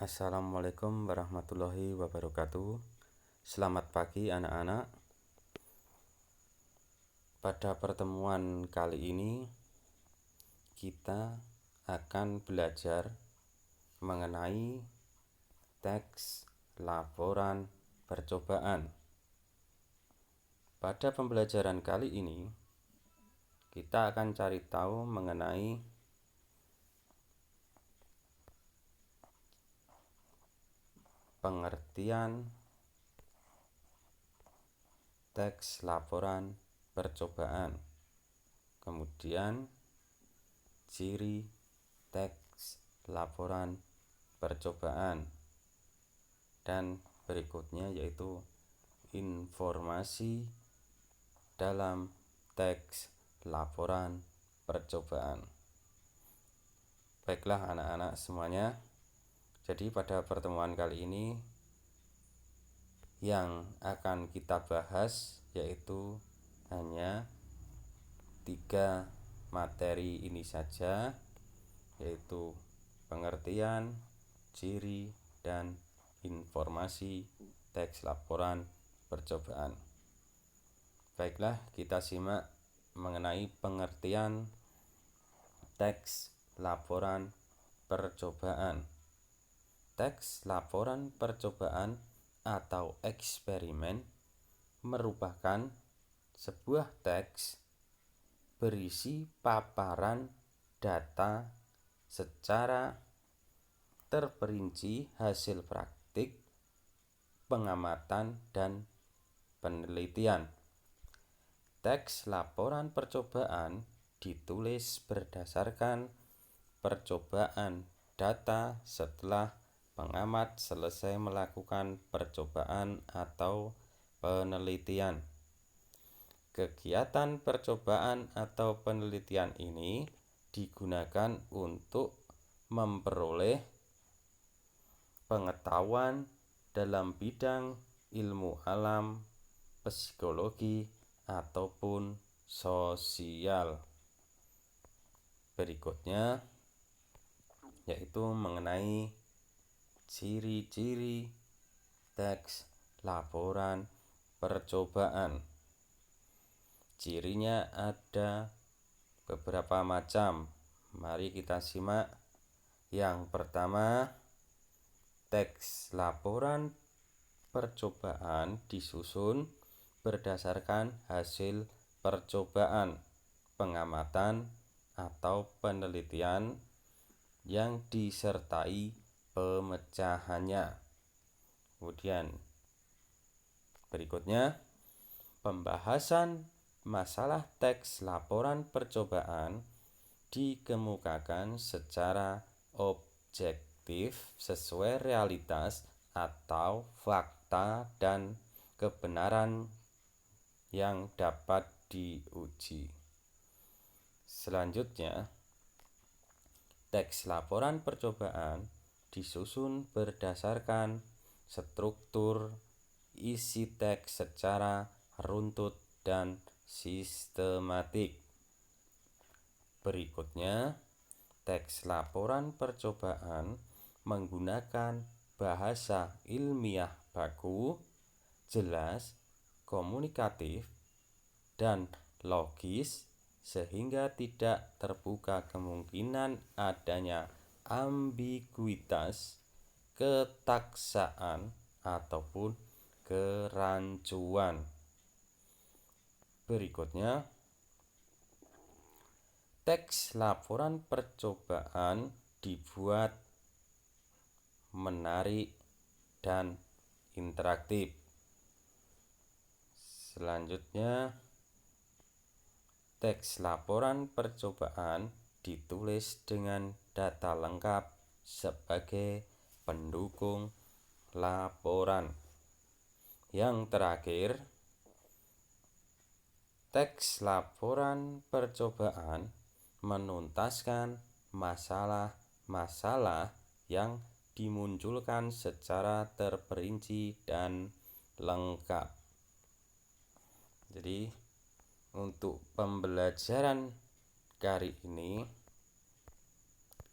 Assalamualaikum warahmatullahi wabarakatuh. Selamat pagi anak-anak. Pada pertemuan kali ini kita akan belajar mengenai teks laporan percobaan. Pada pembelajaran kali ini kita akan cari tahu mengenai pengertian teks laporan percobaan, kemudian ciri teks laporan percobaan, dan berikutnya yaitu informasi dalam teks laporan percobaan. Baiklah anak-anak semuanya, jadi pada pertemuan kali ini yang akan kita bahas yaitu hanya 3 materi ini saja, yaitu pengertian, ciri, dan informasi teks laporan percobaan. Baiklah, kita simak mengenai pengertian teks laporan percobaan. Teks laporan percobaan atau eksperimen merupakan sebuah teks berisi paparan data secara terperinci hasil praktik, pengamatan, dan penelitian. Teks laporan percobaan ditulis berdasarkan percobaan data setelah pengamat selesai melakukan percobaan atau penelitian. Kegiatan percobaan atau penelitian ini digunakan untuk memperoleh pengetahuan dalam bidang ilmu alam, psikologi, ataupun sosial. Berikutnya yaitu mengenai ciri-ciri teks laporan percobaan. Cirinya ada beberapa macam. Mari kita simak. Yang pertama, teks laporan percobaan disusun berdasarkan hasil percobaan, pengamatan, atau penelitian yang disertai pemecahannya. Kemudian berikutnya, pembahasan masalah teks laporan percobaan dikemukakan secara objektif sesuai realitas atau fakta dan kebenaran yang dapat diuji. Selanjutnya, teks laporan percobaan disusun berdasarkan struktur isi teks secara runtut dan sistematik. Berikutnya, teks laporan percobaan menggunakan bahasa ilmiah baku, jelas, komunikatif, dan logis sehingga tidak terbuka kemungkinan adanya ambiguitas, ketaksaan, ataupun kerancuan. Berikutnya, teks laporan percobaan dibuat menarik dan interaktif. Selanjutnya, teks laporan percobaan ditulis dengan data lengkap sebagai pendukung laporan. Yang terakhir, teks laporan percobaan menuntaskan masalah-masalah yang dimunculkan secara terperinci dan lengkap. Jadi untuk pembelajaran kali ini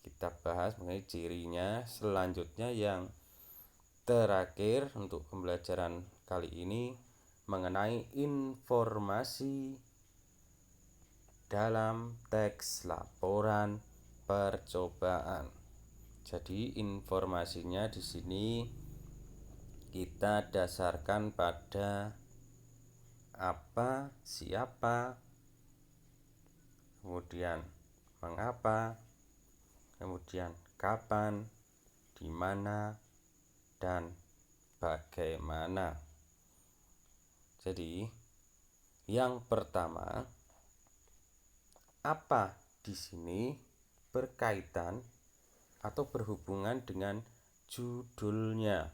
kita bahas mengenai cirinya. Selanjutnya yang terakhir untuk pembelajaran kali ini mengenai informasi dalam teks laporan percobaan. Jadi informasinya di sini kita dasarkan pada apa, siapa, kemudian mengapa, kemudian kapan, di mana, dan bagaimana. Jadi yang pertama, apa di sini berkaitan atau berhubungan dengan judulnya,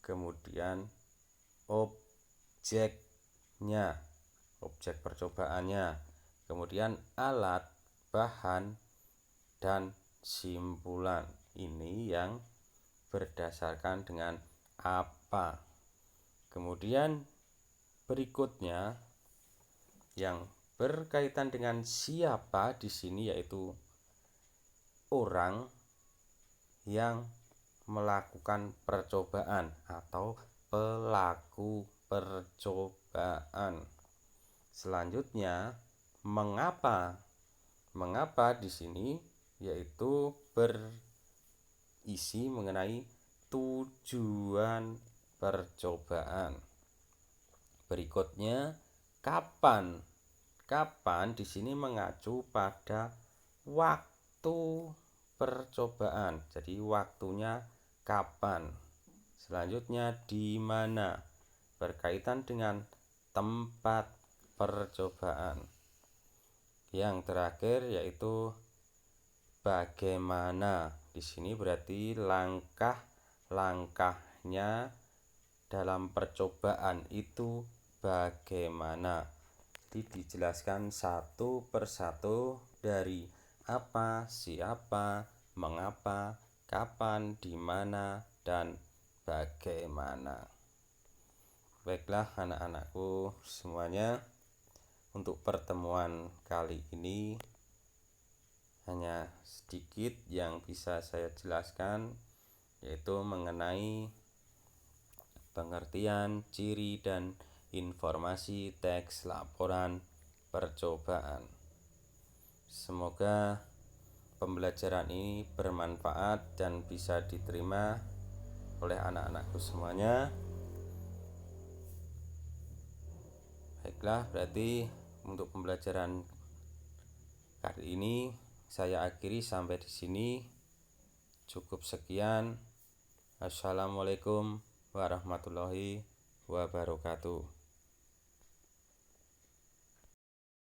kemudian objeknya, objek percobaannya, kemudian alat, bahan, dan simpulan. Ini yang berdasarkan dengan apa. Kemudian berikutnya yang berkaitan dengan siapa di sini yaitu orang yang melakukan percobaan atau pelaku percobaan. Selanjutnya, mengapa? Mengapa di sini yaitu berisi mengenai tujuan percobaan. Berikutnya, kapan? Kapan di sini mengacu pada waktu percobaan. Jadi waktunya kapan. Selanjutnya di mana? Berkaitan dengan tempat percobaan. Yang terakhir yaitu bagaimana. Di sini berarti langkah-langkahnya dalam percobaan itu bagaimana. Dijelaskan satu persatu dari apa, siapa, mengapa, kapan, di mana, dan bagaimana. Baiklah anak-anakku semuanya, untuk pertemuan kali ini hanya sedikit yang bisa saya jelaskan, yaitu mengenai pengertian, ciri, dan informasi teks laporan percobaan. Semoga pembelajaran ini bermanfaat dan bisa diterima oleh anak-anakku semuanya. Baiklah, berarti untuk pembelajaran kali ini saya akhiri sampai di sini. Cukup sekian. Assalamualaikum warahmatullahi wabarakatuh.